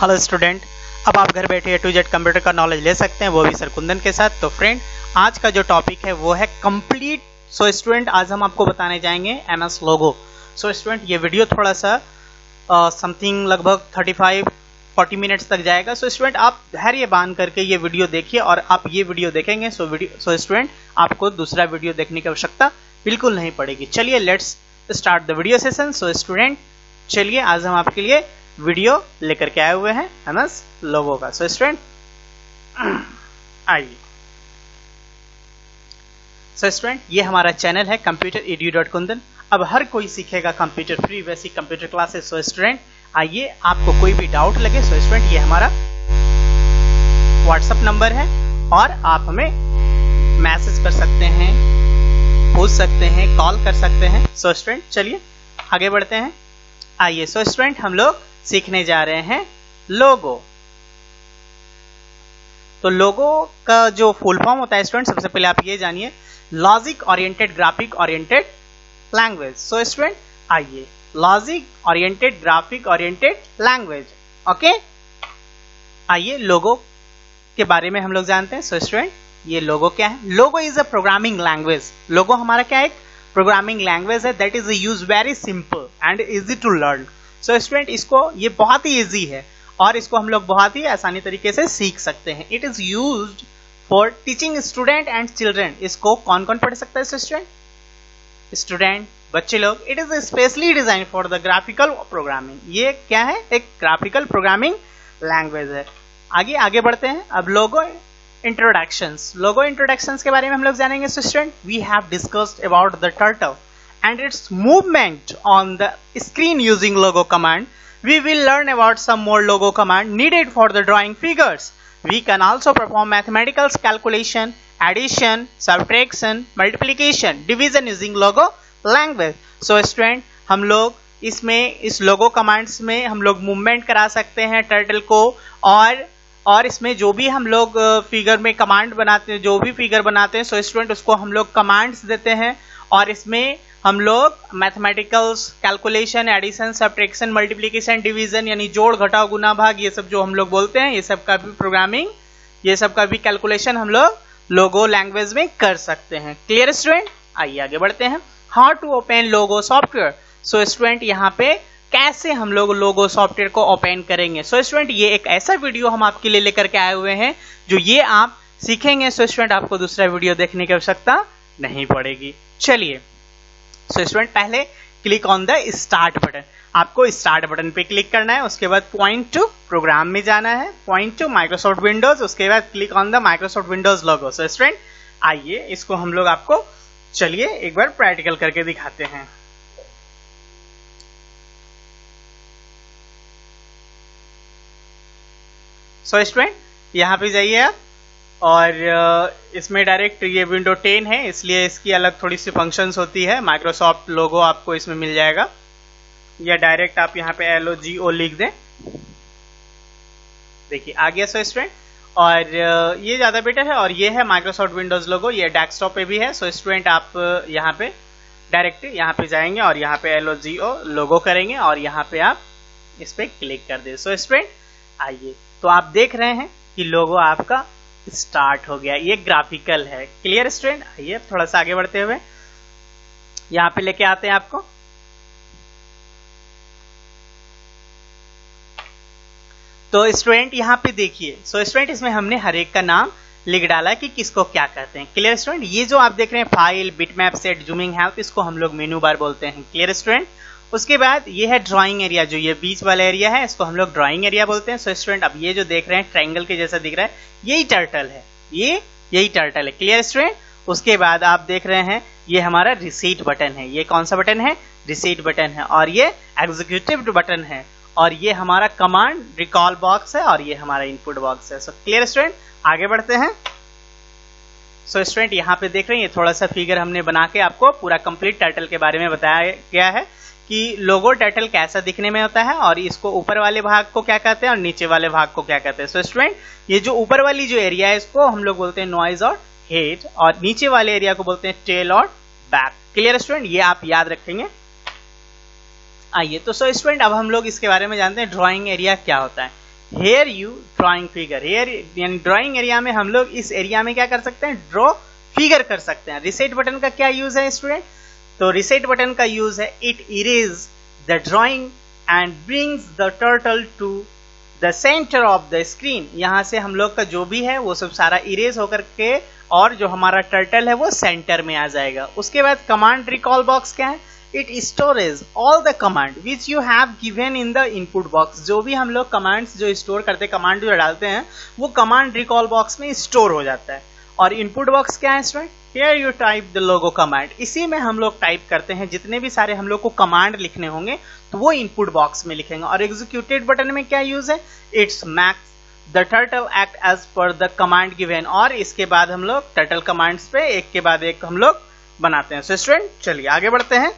Hello student, अब आप घर बैठे A to Z कंप्यूटर का नॉलेज ले सकते हैं, वो भी सर कुंदन के साथ। तो फ्रेंड, आज का जो टॉपिक है वो है कंप्लीट। सो स्टूडेंट, आज हम आपको बताने जाएंगे MS लोगो। सो स्टूडेंट, ये वीडियो थोड़ा सा समथिंग लगभग 35-40 मिनट्स तक जाएगा। सो स्टूडेंट, आप धैर्य बांध करके ये वीडियो देखिए, और आप ये वीडियो देखेंगे सो स्टूडेंट आपको दूसरा वीडियो देखने की आवश्यकता बिल्कुल नहीं पड़ेगी। चलिए let's start the video session. So student, चलिए आज हम आपके लिए वीडियो लेकर के आए हुए हैं MS लोगो का। सो स्टूडेंट आइए। सो स्टूडेंट, ये हमारा चैनल है computeredu.kundan। अब हर कोई सीखेगा computer, free basic computer classes. सो स्टूडेंट आइए, आपको कोई भी डाउट लगे सो स्टूडेंट ये हमारा व्हाट्सएप नंबर है, और आप हमें मैसेज कर सकते हैं, पूछ सकते हैं, कॉल कर सकते हैं। सो स्टूडेंट चलिए आगे बढ़ते हैं। आइए सो स्टूडेंट, हम लोग सीखने जा रहे हैं लोगो। तो लोगो का जो फुल फॉर्म होता है स्टूडेंट, सबसे पहले आप ये जानिए, logic oriented graphic oriented language. So student आइए, logic oriented graphic oriented language. Okay, आइए लोगो के बारे में हम लोग जानते हैं। सो स्टूडेंट, ये लोगो क्या है? लोगो is a programming language. Logo हमारा क्या है? एक प्रोग्रामिंग लैंग्वेज है that is use very simple and easy to learn. So student, इसको ये बहुत ही इजी है और इसको हम लोग बहुत ही आसानी तरीके से सीख सकते हैं। It is used for teaching student and children. इसको कौन कौन पढ़ सकता है स्टूडेंट? स्टूडेंट, बच्चे लोग। It is specially design for the graphical programming. ये क्या है? एक ग्राफिकल प्रोग्रामिंग लैंग्वेज है। आगे बढ़ते हैं। अब लोगो इंट्रोडक्शंस। लोगो इंट्रोडक्शंस के बारे में हम लोग जानेंगे student. We have discussed about the turtle and its movement on the screen using logo command. We will learn about some more logo command needed for the drawing figures. We can also perform mathematical calculation, addition, subtraction, multiplication, division using logo language. So student, हम लोग इसमें इस logo commands में हम लोग movement करा सकते हैं टर्टल को, और इसमें जो भी हम लोग फिगर में कमांड बनाते हैं, जो भी फिगर बनाते हैं, सो स्टूडेंट उसको हम लोग कमांड्स देते हैं, और इसमें हम लोग mathematical calculation, addition, subtraction, multiplication, division यानी जोड़, घटाव, गुना, भाग, ये सब जो हम लोग बोलते हैं, ये सब का भी प्रोग्रामिंग, ये सब का भी कैलकुलेशन हम लोग लोगो लैंग्वेज में कर सकते हैं। Clear student? आइए आगे बढ़ते हैं। How to open logo software. So student, यहाँ पे कैसे हम लोग लोगो सॉफ्टवेयर को ओपन करेंगे। सो स्टूडेंट, ये एक ऐसा वीडियो हम आपके लिए लेकर के आए हुए हैं जो ये आप सीखेंगे। सो स्टूडेंट, आपको दूसरा वीडियो देखने की आवश्यकता नहीं पड़ेगी। चलिए सो स्टूडेंट, पहले click on the start button. आपको स्टार्ट बटन पे क्लिक करना है, उसके बाद पॉइंट टू प्रोग्राम में जाना है, पॉइंट टू माइक्रोसॉफ्ट विंडोज, उसके बाद click on the Microsoft Windows logo. So student आइए, इसको हम लोग आपको चलिए एक बार प्रैक्टिकल करके दिखाते हैं। सो स्टूडेंट, यहाँ पे जाइए आप, और इसमें डायरेक्ट ये विंडो 10 है, इसलिए इसकी अलग थोड़ी सी फंक्शंस होती है। माइक्रोसॉफ्ट लोगो आपको इसमें मिल जाएगा, या डायरेक्ट आप यहाँ पे LOGO लिख दें। देखिए आ गया सो स्टूडेंट, और ये ज़्यादा बेटर है। और ये है माइक्रोसॉफ्ट विंडोज लोगो, ये डेस्कटॉप पे भी है। सो स्टूडेंट, आप यहाँ पे डायरेक्ट यहाँ पे जाएंगे और यहाँ पे LOGO लोगो करेंगे, और यहाँ पे आप इस पर क्लिक कर दें। सो स्टूडेंट आइए, तो आप देख रहे हैं कि लोगो आपका स्टार्ट हो गया। ये ग्राफिकल है। Clear student? आइए थोड़ा सा आगे बढ़ते हुए यहाँ पे लेके आते हैं आपको। तो स्टूडेंट यहाँ पे देखिए, सो स्टूडेंट इसमें हमने हर एक का नाम लिख डाला कि किसको क्या कहते हैं। Clear student? ये जो आप देख रहे हैं file, bitmap, set, zooming, help, इसको हम लोग मेनू बार बोलते हैं। Clear student? उसके बाद ये है ड्राइंग एरिया, जो ये बीच वाला एरिया है, इसको हम लोग ड्राइंग एरिया बोलते हैं। सो स्टूडेंट, अब ये जो देख रहे हैं ट्रायंगल के जैसा दिख रहा है, यही टर्टल है, यही टर्टल है। Clear student? उसके बाद आप देख रहे हैं ये हमारा रिसीट बटन है। ये कौन सा बटन है? रिसीट बटन है। और ये एग्जीक्यूटिव बटन है, और ये हमारा कमांड रिकॉल बॉक्स है, और ये हमारा इनपुट बॉक्स है। सो क्लियर स्टूडेंट, आगे बढ़ते हैं। सो स्टूडेंट यहाँ पे देख रहे हैं, ये थोड़ा सा फिगर हमने बना के आपको पूरा कंप्लीट टर्टल के बारे में बताया गया है कि लोगो टर्टल कैसा दिखने में होता है, और इसको ऊपर वाले भाग को क्या कहते हैं और नीचे वाले भाग को क्या कहते हैं। सो स्टूडेंट, ये जो ऊपर वाली जो एरिया है इसको हम लोग बोलते हैं नॉइज और हेड, और नीचे वाले एरिया को बोलते हैं टेल और बैक। Clear student? ये आप याद रखेंगे। आइए तो सो स्टूडेंट, अब हम लोग इसके बारे में जानते हैं ड्राइंग एरिया क्या होता है। Here you drawing figure, here यानी ड्राइंग एरिया में हम लोग इस एरिया में क्या कर सकते हैं, ड्रॉ फिगर कर सकते हैं। रिसेट बटन का क्या यूज है स्टूडेंट, तो रिसेट बटन का यूज है it erase the drawing and brings the turtle to the centre of the screen. यहाँ से हम लोग का जो भी है वो सब सारा इरेज होकर के और जो हमारा टर्टल है वो सेंटर में आ जाएगा। उसके बाद कमांड रिकॉल बॉक्स क्या है, it storage all the command which you have given in the input box. जो भी हम लोग कमांड्स जो स्टोर करते हैं, कमांड जो डालते हैं वो कमांड रिकॉल बॉक्स में स्टोर हो जाता है। और इनपुट बॉक्स क्या है student, here you type the logo command, इसी में हम लोग टाइप करते हैं जितने भी सारे हम लोग को कमांड लिखने होंगे तो वो इनपुट बॉक्स में लिखेंगे। और एग्जीक्यूटेड बटन में क्या यूज है, it's makes the turtle act as per the command given. और इसके बाद हम लोग टर्टल कमांड्स पे एक के बाद एक हम लोग बनाते हैं। सो स्टूडेंट चलिए आगे बढ़ते हैं।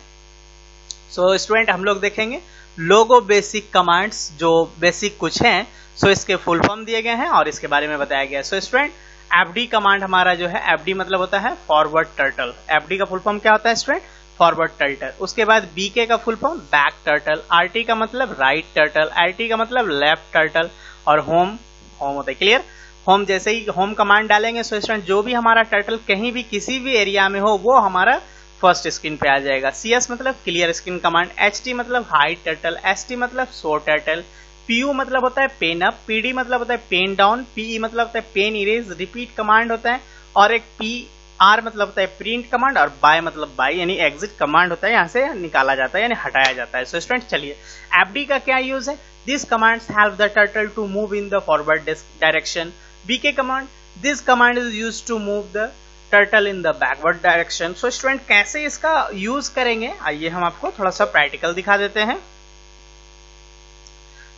सो स्टूडेंट हम लोग देखेंगे लोगो बेसिक कमांड्स, जो बेसिक कुछ हैं। सो इसके फुल फॉर्म दिए गए हैं और इसके बारे में बताया गया है। सो स्टूडेंट एफडी कमांड हमारा जो है, एफडी मतलब होता है फॉरवर्ड टर्टल। एफडी का फुल फॉर्म क्या होता है स्टूडेंट, फॉरवर्ड टर्टल। उसके बाद बीके का full form back turtle, RT का मतलब राइट टर्टल, एलटी का मतलब लेफ्ट टर्टल, और होम होता है, क्लियर। होम जैसे ही होम कमांड डालेंगे सो स्टूडेंट जो भी हमारा टर्टल कहीं भी किसी भी एरिया में हो वो हमारा फर्स्ट स्क्रीन पे आ जाएगा। CS मतलब क्लियर स्क्रीन कमांड, HT मतलब हाइड टर्टल, ST मतलब शो टर्टल, PU मतलब होता है पेन अप, PD मतलब होता है पेन डाउन, PE मतलब होता है पेन इरेज, रिपीट कमांड होता है, और एक PR मतलब होता है प्रिंट कमांड, और बाय मतलब बाय यानी एग्जिट कमांड होता है, यहाँ से निकाला जाता है यानी हटाया जाता है। सो स्टूडेंट चलिए FD का क्या यूज है, this commands help the turtle to move in the forward direction. BK command, this command is used to move the turtle in the backward direction. So student कैसे इसका यूज करेंगे, आइए हम आपको थोड़ा सा प्रैक्टिकल दिखा देते हैं।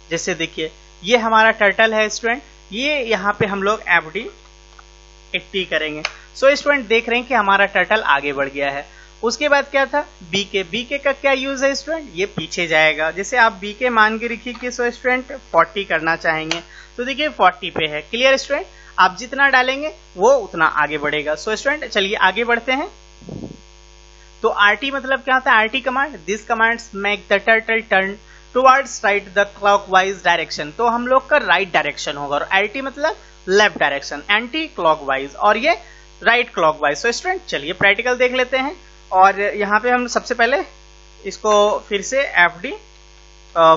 जैसे देखिए ये हमारा टर्टल है स्टूडेंट, ये यहाँ पे हम लोग FD 80 करेंगे। सो स्टूडेंट देख रहे हैं कि हमारा टर्टल आगे बढ़ गया है। उसके बाद क्या था BK का क्या यूज है स्टूडेंट, ये पीछे जाएगा। जैसे आप BK मान के रखिए कि सो स्टूडेंट 40 करना चाहेंगे तो देखिए 40 पे है, क्लियर स्टूडेंट। आप जितना डालेंगे वो उतना आगे बढ़ेगा। सो स्टूडेंट चलिए आगे बढ़ते हैं। तो RT मतलब क्या होता है, RT command, this commands make the turtle turn towards right the clockwise direction. तो हम लोग का राइट डायरेक्शन होगा। और LT मतलब लेफ्ट डायरेक्शन, एंटी क्लॉकवाइज, और ये राइट क्लॉकवाइज। सो स्टूडेंट चलिए प्रैक्टिकल देख लेते हैं। और यहाँ पे हम सबसे पहले इसको फिर से FD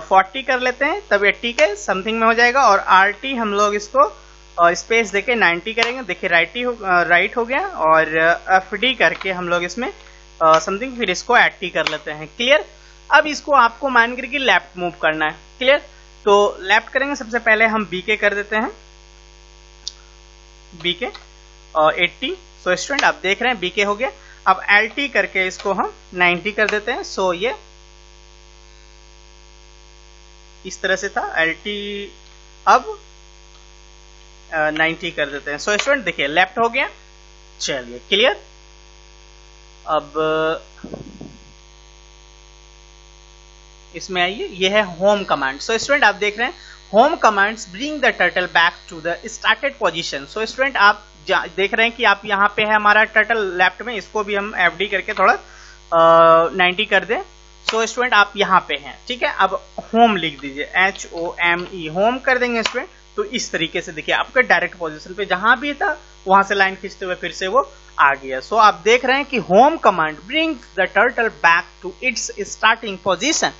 40 कर लेते हैं, तब 80 के समथिंग में हो जाएगा। और RT हम लोग इसको स्पेस देके 90 करेंगे, देखिए राइट हो गया। और FD करके हम लोग इसमें समथिंग फिर इसको 80 कर लेते हैं, क्लियर। अब इसको आपको मान करके लेफ्ट मूव करना है, क्लियर। तो लेफ्ट करेंगे, सबसे पहले हम BK कर देते हैं, BK 80। सो स्टूडेंट आप देख रहे हैं BK हो गया। अब LT करके इसको हम 90 कर देते हैं। सो ये इस तरह से था, LT अब 90 कर देते हैं। सो स्टूडेंट देखिए लेफ्ट हो गया, चलिए क्लियर। अब इसमें आइए, ये है होम कमांड। सो स्टूडेंट आप देख रहे हैं home commands bring the turtle back to the started position. So student आप देख रहे हैं कि आप यहाँ पे है हमारा टर्टल लेफ्ट में, इसको भी हम FD करके थोड़ा 90 कर दें। सो स्टूडेंट आप यहाँ पे हैं, ठीक है। अब होम लिख दीजिए, HOME, होम कर देंगे स्टूडेंट। तो इस तरीके से देखिए आपके डायरेक्ट पोजीशन पे जहां भी था वहां से लाइन खींचते हुए फिर से वो आ गया। सो आप देख रहे हैं कि home command brings the turtle back to its starting position,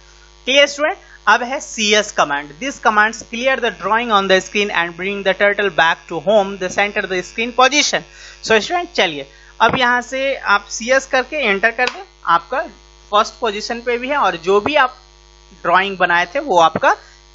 clear student. अब है CS command, this commands clear the drawing on the screen and bring the turtle back to home the centre the screen position. So student चलिए अब यहाँ से आप CS करके enter कर दें, आपका फर्स्ट पोजीशन पे भी है और जो भी आप ड्राइंग बनाए थे वो आपका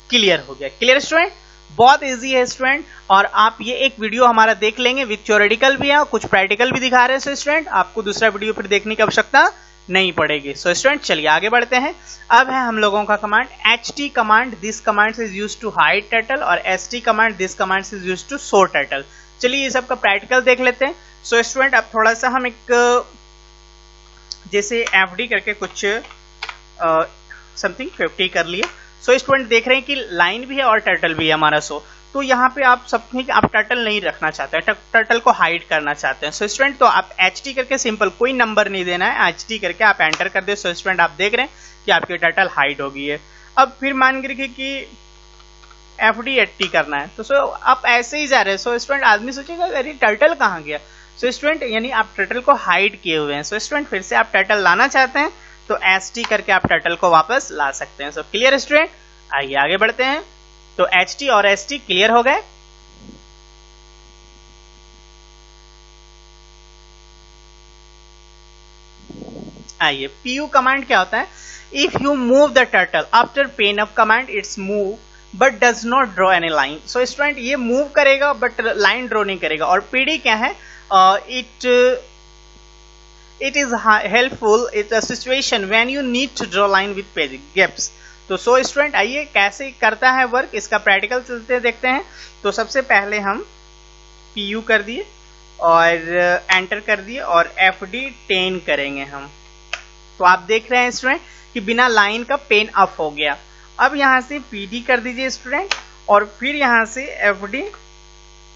क्लियर हो गया, क्लियर स्टूडेंट। बहुत इजी है स्टूडेंट। और आप ये एक वीडियो हमारा देख लेंगे विद थ्योरेटिकल भी है और कुछ प्रैक्टिकल भी दिखा रहे हैं। सो स्टूडेंट आपको दूसरा वीडियो फिर देखने की आवश्यकता नहीं पड़ेगी। सो स्टूडेंट चलिए आगे बढ़ते हैं। अब है हम लोगों का command HT command, this command is used to hide turtle, और ST command, this command is used to show turtle. चलिए ये सब का प्रैक्टिकल देख लेते हैं। सो स्टूडेंट अब थोड़ा सा हम एक जैसे FD करके कुछ समथिंग 50 कर लिए। सो स्टूडेंट देख रहे हैं कि लाइन भी है और टर्टल भी है हमारा। सो तो यहाँ पे आप समथिंग आप टर्टल नहीं रखना चाहते हैं, टर्टल को हाइड करना चाहते हैं। सो स्टूडेंट तो आप HT करके सिंपल कोई नंबर नहीं देना है, HT करके आप एंटर कर दे। सो स्टूडेंट आप देख रहे हैं कि आपकी टर्टल हाइड हो गई है। अब फिर मान के रखिए कि एफ डी एट टी करना है। तो सो आप ऐसे ही जा रहे हैं। सो स्टूडेंट आदमी सोचेगा अरे टर्टल कहाँ गया। सो स्टूडेंट यानी आप टर्टल को हाइड किए हुए हैं। सो स्टूडेंट फिर से आप टर्टल लाना चाहते हैं तो एस टी करके आप टर्टल को वापस ला सकते हैं। सो क्लियर स्टूडेंट, आइए आगे बढ़ते हैं। तो एच टी और एस टी क्लियर हो गए। आइए पीयू कमांड क्या होता है। If you move the turtle after pain of command it's move but does not draw any line. So student ये मूव करेगा बट लाइन ड्रॉ नहीं करेगा। और पीडी क्या है, it is helpful in a situation when you need to draw line with page gaps। तो सो student आइए कैसे करता है वर्क, इसका प्रैक्टिकल चलते देखते हैं। तो सबसे पहले हम पीयू कर दिए और एंटर कर दिए और एफ डी 10 करेंगे हम। तो आप देख रहे हैं स्टूडेंट कि बिना लाइन का पेन अप हो गया। अब यहां से पीडी कर दीजिए स्टूडेंट और फिर यहां से एफ डी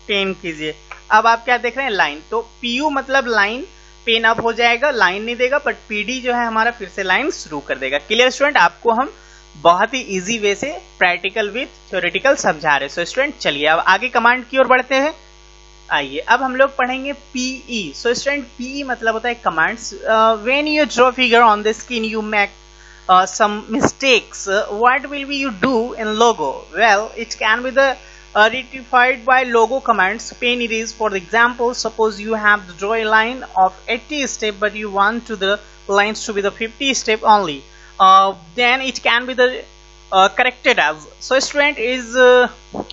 10 कीजिए। अब आप क्या देख रहे हैं, लाइन। तो पीयू मतलब लाइन, पेन अप हो जाएगा, लाइन नहीं देगा, बट पीडी जो है हमारा फिर से लाइन शुरू कर देगा। क्लियर स्टूडेंट, आपको हम बहुत ही इजी वे से प्रैक्टिकल विथ थ्योरेटिकल समझा रहे हैं। सो स्टूडेंट चलिए अब आगे कमांड की ओर बढ़ते हैं। आइए अब हम लोग पढ़ेंगे पीई। सो स्टूडेंट पीई मतलब होता है commands. When you draw figure on the screen you make some mistakes, what will be you do in logo? Well, it can be the rectified by logo commands. Pen erase for example, suppose you have to draw a line of 80 step but you want to the lines to be the 50 step only, then it can be the corrected as. So student is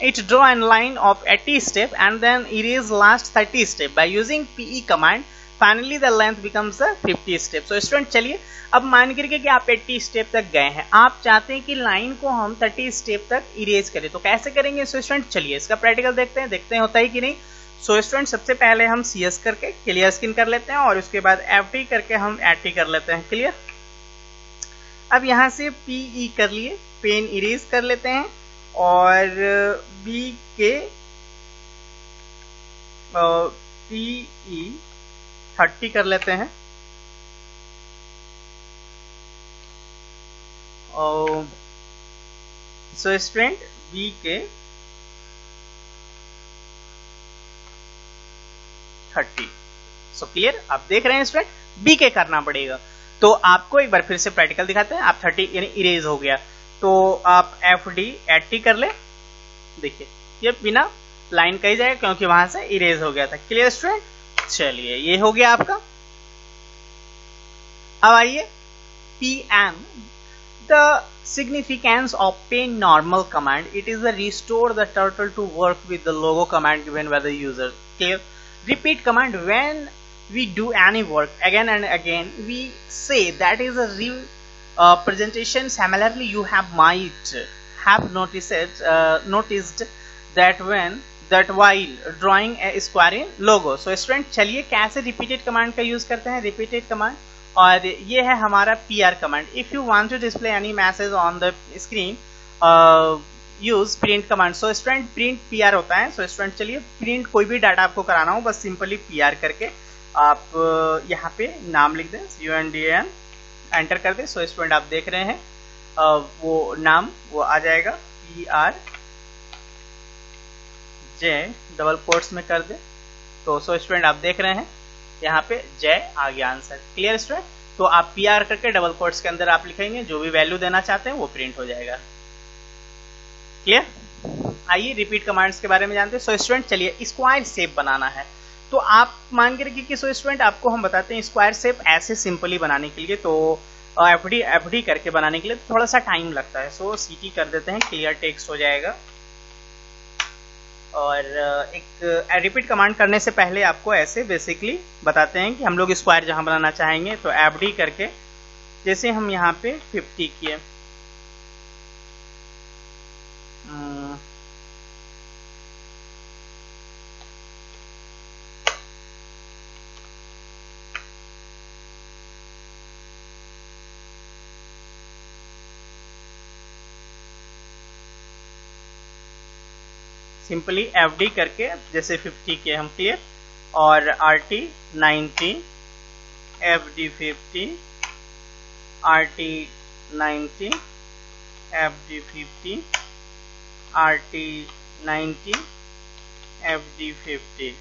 it draw a line of 80 step and then erase last 30 step by using PE command. Finally the length becomes the 50 step. So student चलिए अब मान करके कि आप 80 step तक गए हैं, आप चाहते हैं कि लाइन को हम 30 स्टेप तक इरेज करें, तो कैसे करेंगे। सो स्टूडेंट चलिए इसका प्रैक्टिकल देखते हैं होता है कि नहीं। सो स्टूडेंट सबसे पहले हम CS करके क्लियर स्क्रीन कर लेते हैं और उसके बाद FT करके हम एटी कर लेते हैं। क्लियर। अब यहाँ से PE कर लिए, पेन इरेज कर लेते हैं और B के PE 30 कर लेते हैं। सो स्टूडेंट बी के 30। सो क्लियर, आप देख रहे हैं स्टूडेंट बी के करना पड़ेगा। तो आपको एक बार फिर से प्रैक्टिकल दिखाते हैं। आप 30 यानी इरेज हो गया तो आप एफ डी 80 कर ले। देखिए ये बिना लाइन का ही जाएगा क्योंकि वहां से इरेज हो गया था। क्लियर स्टूडेंट, चलिए ये हो गया आपका। अब आइए PM, the significance of pen normal command, it is a restore the turtle to work with the logo command given by the user. Clear. Repeat command, when we do any work again and again we say that is a presentation. Similarly you might have noticed that while drawing a square in logo. So student चलिए कैसे repeated command का use करते हैं। repeated command और ये है हमारा PR command. If you want to display any message on the screen use print command. So student print PR होता है। सो स्टूडेंट चलिए प्रिंट कोई भी डाटा आपको कराना हो बस सिंपली PR करके आप यहाँ पे नाम लिख दें, UNDN एंटर कर दें। सो स्टूडेंट आप देख रहे हैं वो नाम वो आ जाएगा PR J डबल कोट्स में कर दे। तो सो स्टूडेंट आप देख रहे हैं यहाँ पे जय आ गया आंसर। क्लियर स्टूडेंट, तो आप PR करके डबल कोट्स के अंदर आप लिखेंगे, जो भी वैल्यू देना चाहते हैं वो प्रिंट हो जाएगा। क्लियर। आइए रिपीट कमांड्स के बारे में जानते हैं। सो स्टूडेंट चलिए स्क्वायर शेप बनाना है तो आप मान के रखिए कि सो स्टूडेंट आपको हम बताते हैं स्क्वायर शेप ऐसे सिंपली बनाने के लिए। तो FD करके बनाने के लिए थोड़ा सा टाइम लगता है। सो CT कर देते हैं, क्लियर टेक्स्ट हो जाएगा। और एक रिपीट कमांड करने से पहले आपको ऐसे बेसिकली बताते हैं कि हम लोग स्क्वायर जहां बनाना चाहेंगे तो FD करके जैसे हम यहाँ पे 50 किए, सिंपली FD करके जैसे 50 के हम क्लियर। और RT 90, FD 50, RT 90, FD 50, RT90 FD50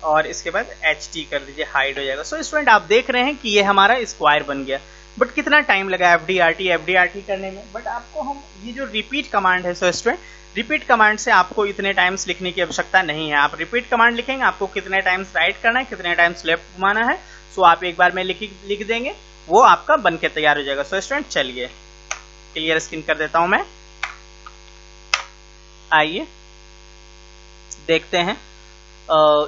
और इसके बाद HT कर दीजिए, हाइड हो जाएगा। सो स्टूडेंट आप देख रहे हैं कि ये हमारा स्क्वायर बन गया, बट कितना टाइम लगा FD करने में। बट आपको हम ये जो रिपीट कमांड है, सो स्टूडेंट रिपीट कमांड से आपको इतने टाइम्स लिखने की आवश्यकता नहीं है। आप रिपीट कमांड लिखेंगे, आपको कितने टाइम्स राइट करना है, कितने टाइम्स लेफ्ट घुमाना है, सो आप एक बार में लिख देंगे, वो आपका बन के तैयार हो जाएगा। सो स्टूडेंट चलिए क्लियर स्क्रीन कर देता हूं मैं, आइए देखते हैं।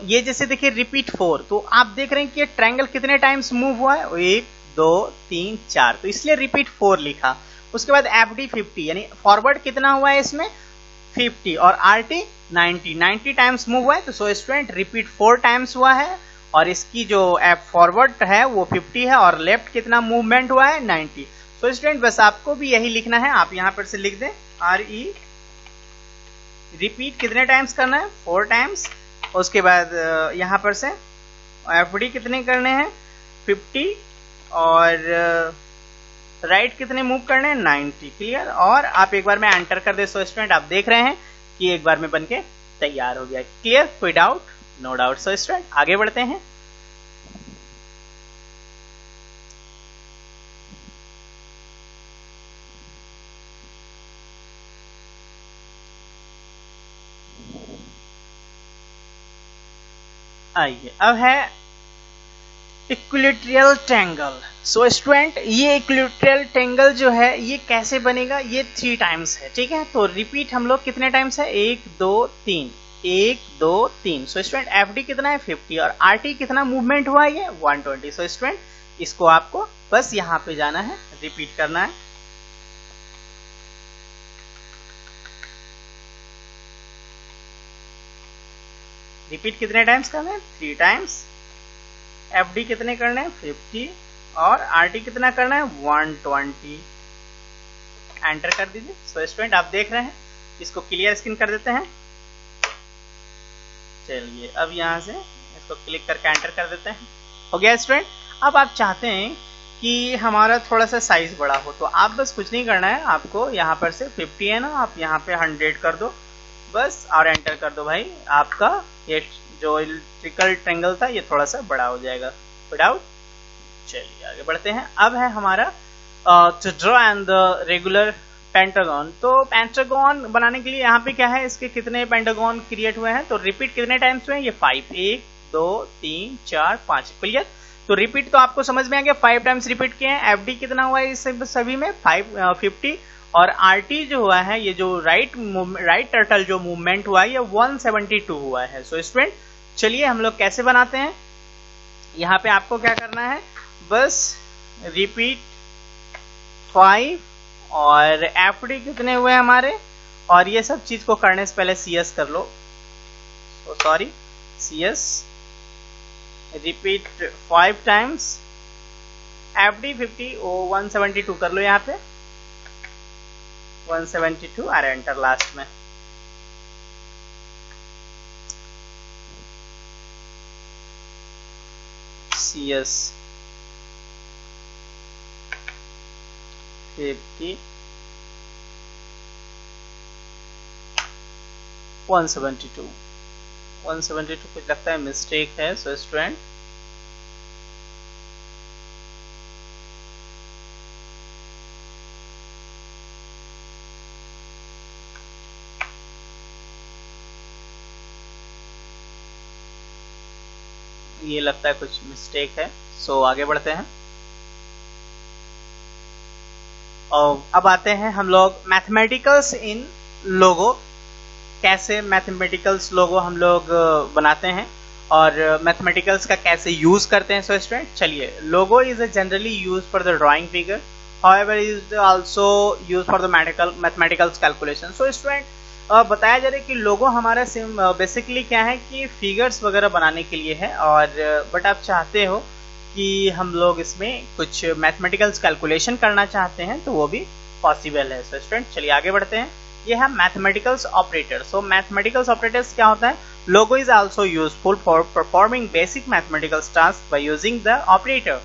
ये जैसे देखिए रिपीट 4, तो आप देख रहे हैं कि ये ट्रायंगल कितने टाइम्स मूव हुआ है, 1 2 3 4, तो इसलिए रिपीट 4 लिखा। उसके बाद FD50 यानी फॉरवर्ड कितना हुआ है इसमें 50 और RT 90 टाइम्स मूव हुआ है, तो सो स्टूडेंट रिपीट 4 टाइम्स हुआ है और इसकी जो फॉरवर्ड है वो 50 है और लेफ्ट कितना मूवमेंट हुआ है 90। सो स्टूडेंट बस आपको भी यही लिखना है, आप यहां पर से लिख दें RE, रिपीट कितने टाइम्स करना है 4 टाइम्स, उसके बाद यहां पर से FD कितने करने हैं 50 और राइट कितने मूव करने हैं 90, क्लियर। और आप एक बार में एंटर कर दे। सो स्टूडेंट आप देख रहे हैं कि एक बार में बनके तैयार हो गया, क्लियर, कोई doubt? No doubt. So student आगे बढ़ते हैं। आइए अब है इक्विलैटरल ट्रायंगल। सो स्टूडेंट ये इक्विलैटरल ट्रायंगल जो है ये कैसे बनेगा, ये 3 टाइम्स है, ठीक है। तो रिपीट हम लोग कितने टाइम्स है 1 2 3 1 2 3। सो स्टूडेंट FD कितना है 50 और RT कितना मूवमेंट हुआ है ये 120। सो स्टूडेंट इसको आपको बस यहाँ पे जाना है, रिपीट करना है। रिपीट कितने टाइम्स करना है 3 टाइम्स। FD कितने करने हैं 50 और RT कितना करना है 120। एंटर कर दीजिए। सो स्टूडेंट आप देख रहे हैं, इसको क्लियर स्क्रीन कर देते हैं। चलिए अब यहां से इसको क्लिक करके एंटर कर देते हैं, हो गया स्टूडेंट। अब आप चाहते हैं कि हमारा थोड़ा सा साइज बड़ा हो, तो आप बस कुछ नहीं करना है, आपको यहाँ पर से 50 है ना, आप यहाँ पे 100 कर दो बस और एंटर कर दो भाई, आपका ये जो इलेक्ट्रिकल ट्रायंगल था ये थोड़ा सा बड़ा हो जाएगा, विदाउट। चलिए आगे बढ़ते हैं। अब है हमारा to draw and the regular pentagon. तो पेंटागन बनाने के लिए यहाँ पे क्या है, इसके कितने पेंटागन क्रिएट हुए हैं, तो रिपीट कितने टाइम्स हुए हैं ये 5 1 2 3 4 5, क्लियर। तो रिपीट तो आपको समझ में आ गया, 5 टाइम्स रिपीट किए हैं। FD कितना हुआ है इस सभी में 50 और RT जो हुआ है, ये जो राइट टर्टल जो मूवमेंट हुआ है ये 172 हुआ है। सो स्टूडेंट चलिए हम लोग कैसे बनाते हैं, यहाँ पे आपको क्या करना है, बस रिपीट 5 और FD कितने हुए हमारे, और ये सब चीज को करने से पहले CS कर लो, sorry CS repeat 5 times FD 50 172 कर लो, यहाँ पे 172 और एंटर लास्ट में। CS 50 172 कुछ लगता है मिस्टेक है। सो स्टूडेंट ये लगता है कुछ मिस्टेक है, सो आगे बढ़ते हैं। और अब आते हैं हम लोग मैथमेटिकल्स इन लोगो, कैसे मैथमेटिकल्स लोगो हम लोग बनाते हैं और मैथमेटिकल्स का कैसे यूज करते हैं। सो स्टूडेंट चलिए, लोगो is generally use for the drawing figure, however is also use for the mathematicals calculation. So student बताया जा रहा है कि लोगो हमारा बेसिकली क्या है कि फिगर्स वगैरह बनाने के लिए है, और बट आप चाहते हो कि हम लोग इसमें कुछ मैथमेटिकल्स कैलकुलेशन करना चाहते हैं तो वो भी पॉसिबल है। सो स्टूडेंट चलिए आगे बढ़ते हैं। ये है mathematicals operator. So mathematicals operators क्या होता है, लोगो is also useful for performing basic mathematicals task by using the operator,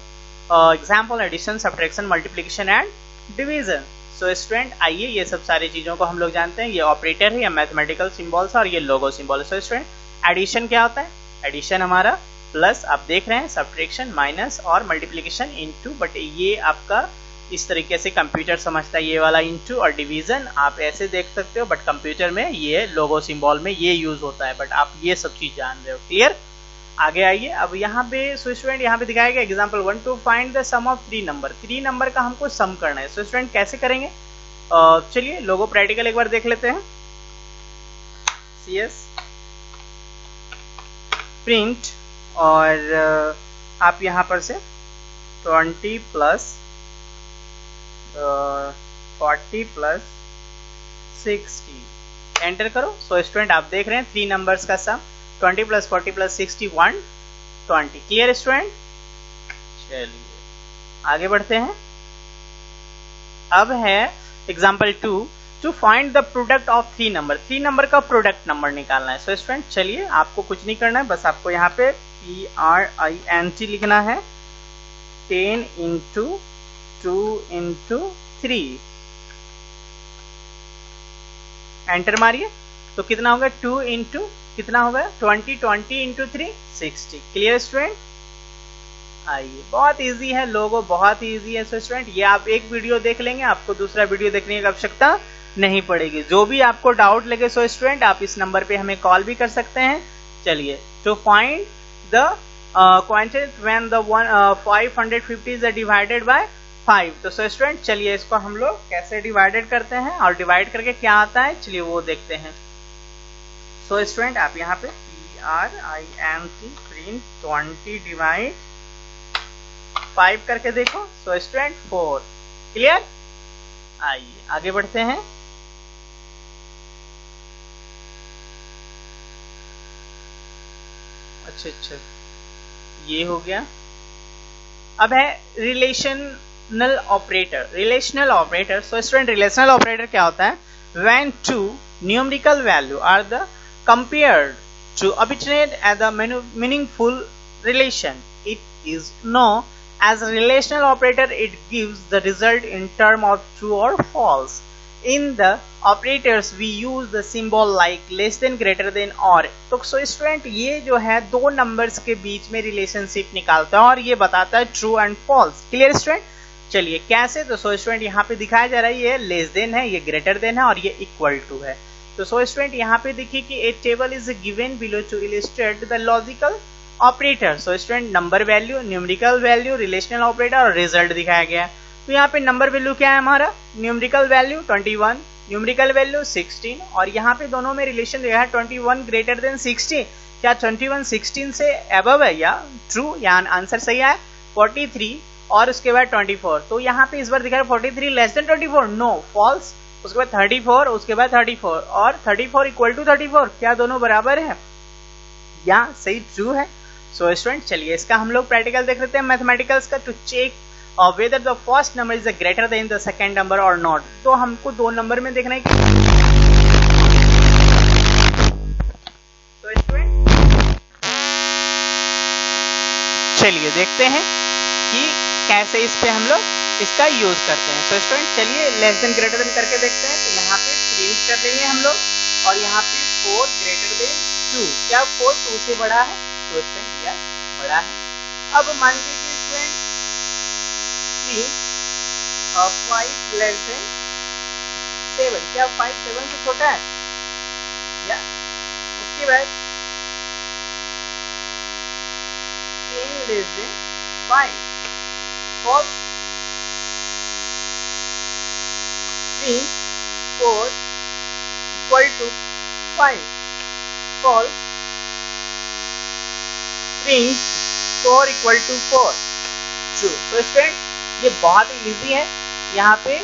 example addition, subtraction, multiplication and division. So student आइए ये सब सारी चीज़ों को हम लोग जानते हैं। ये ऑपरेटर है या मैथमेटिकल सिंबल्स और ये लोगो सिंबल है। सो स्टूडेंट एडिशन क्या होता है? एडिशन हमारा प्लस, आप देख रहे हैं, सब्ट्रैक्शन माइनस और मल्टीप्लिकेशन इनटू, बट ये आपका इस तरीके से कंप्यूटर समझता है, ये वाला इनटू, और डिवीजन आप ऐसे देख सकते हो, बट कंप्यूटर में ये लोगो सिंबल में ये यूज होता है, बट आप ये सब चीज जान रहे हो। क्लियर? आगे आइए। अब यहाँ पे सो स्टूडेंट यहाँ पे दिखाया गया example 1 to find the sum of 3 number. 3 number का हमको सम करना है। सो स्टूडेंट कैसे करेंगे? चलिए लोगो प्रैक्टिकल एक बार देख लेते हैं। CS प्रिंट और आप यहाँ पर से 20 प्लस 40 प्लस 60 एंटर करो। सो स्टूडेंट आप देख रहे हैं 3 नंबर्स का sum 20 plus 40 plus 60 120। Clear student? चलिए आगे बढ़ते हैं। अब है example 2 to find the product of 3 number. 3 number का प्रोडक्ट नंबर निकालना है। सो स्टूडेंट चलिए, आपको कुछ नहीं करना है, बस आपको यहाँ पे PRINT लिखना है। 10 इंटू 2 इंटू 3 एंटर मारिए। तो कितना होगा? 2 इंटू कितना होगा? 20 20 इंटू 3 60। Clear student? आइए, बहुत इजी है, लोगो बहुत ही इजी है। सो स्टूडेंट ये आप एक वीडियो देख लेंगे, आपको दूसरा वीडियो देखने की आवश्यकता नहीं पड़ेगी। जो भी आपको डाउट लगे सो स्टूडेंट आप इस नंबर पे हमें कॉल भी कर सकते हैं। चलिए, to find the quantity when the 550 is divided by 5। तो सो स्टूडेंट चलिए इसको हम लोग कैसे डिवाइडेड करते हैं और डिवाइड करके क्या आता है, चलिए वो देखते हैं। सो स्टूडेंट आप यहाँ पे PRINT प्रिंट 20 डिवाइड 5 करके देखो। So student 4। क्लियर? आइए आगे बढ़ते हैं। अच्छा ये हो गया। अब है relational operator. Relational operator, so student relational operator क्या होता है? When two numerical value are the compared to obtain as a meaningful relation, it is known as a relational operator. It gives the result in term of true or false. In the operators we use the symbol like less than, greater than, or। तो सो student ये जो है दो numbers के बीच में relationship निकालता है और ये बताता है true and false. Clear student? चलिए कैसे? तो सो स्टूडेंट यहाँ पे दिखाया जा रहा है, ये लेस देन है, ये ग्रेटर देन है और ये इक्वल टू है। तो सो स्टूडेंट यहाँ पे देखिए कि a table is given below to illustrate the logical operator. So student number value, numerical value, relational operator और रिजल्ट दिखाया गया। तो यहाँ पे नंबर वैल्यू क्या है हमारा? न्यूमेरिकल वैल्यू 21, न्यूमेरिकल वैल्यू 16, और यहाँ पे दोनों में रिलेशन दिया है 21 ग्रेटर देन 60। क्या 21 16 से अबव है या ट्रू? यहाँ आंसर सही है 43 और उसके बाद 24। तो यहाँ पे इस बार दिखा है 43 लेस देन 24, नो फॉल्स। उसके बाद 34, उसके बाद 34 और 34 इक्वल टू 34, क्या दोनों बराबर है? या सही ट्रू है। सो स्टूडेंट चलिए इसका हम लोग प्रैक्टिकल देख लेते हैं मैथमेटिकल्स का, to check whether the first number is greater than the second number और नॉट। तो हमको दो नंबर में देखना है कि तो स्टूडेंट चलिए देखते हैं कि कैसे इस पे हम लोग इसका यूज करते हैं। सो स्टूडेंट चलिए लेस देन ग्रेटर देन करके देखते हैं। तो यहाँ पे प्रिंट कर देंगे हम लोग और यहाँ पे 4 ग्रेटर देन 2। क्या 4 2 से बड़ा है? तो स्टूडेंट यह बड़ा है। अब मान लीजिए स्टूडेंट 5 लेस देन 7। क्या 5 7 से छोटा है? या उसके बाद 10 लेस देन 5। और 3 4 equal to 5 false। 3 4 equal to 4 true। तो स्टूडेंट ये बहुत ही इजी है। यहाँ पे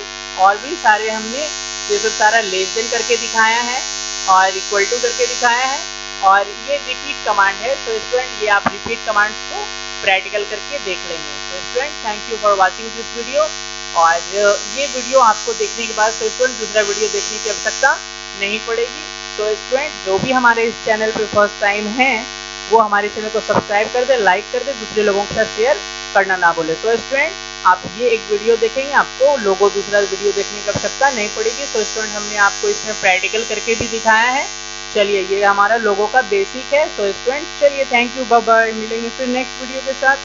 और भी सारे हमने ये सब सारा लेस देन करके दिखाया है और इक्वल टू करके दिखाया है और ये रिपीट कमांड है। तो स्टूडेंट ये आप रिपीट कमांड को प्रैक्टिकल करके देख लेंगे। तो student thank you for watching this video. और ये वीडियो आपको देखने के बाद तो स्टूडेंट दूसरा वीडियो देखने की आवश्यकता नहीं पड़ेगी। तो स्टूडेंट जो भी हमारे इस चैनल पे फर्स्ट टाइम है वो हमारे चैनल को सब्सक्राइब कर दे, लाइक कर दे, दूसरे लोगों के साथ शेयर करना ना भूले। तो स्टूडेंट आप ये एक वीडियो देखेंगे, आपको लोगो दूसरा वीडियो देखने की आवश्यकता नहीं पड़ेगी। सो स्टूडेंट हमने आपको इसमें प्रैक्टिकल करके भी दिखाया है। चलिए ये हमारा लोगो का बेसिक है। सो स्टूडेंट चलिए थैंक यू, बाय बाय, मिलेंगे फिर नेक्स्ट वीडियो के साथ।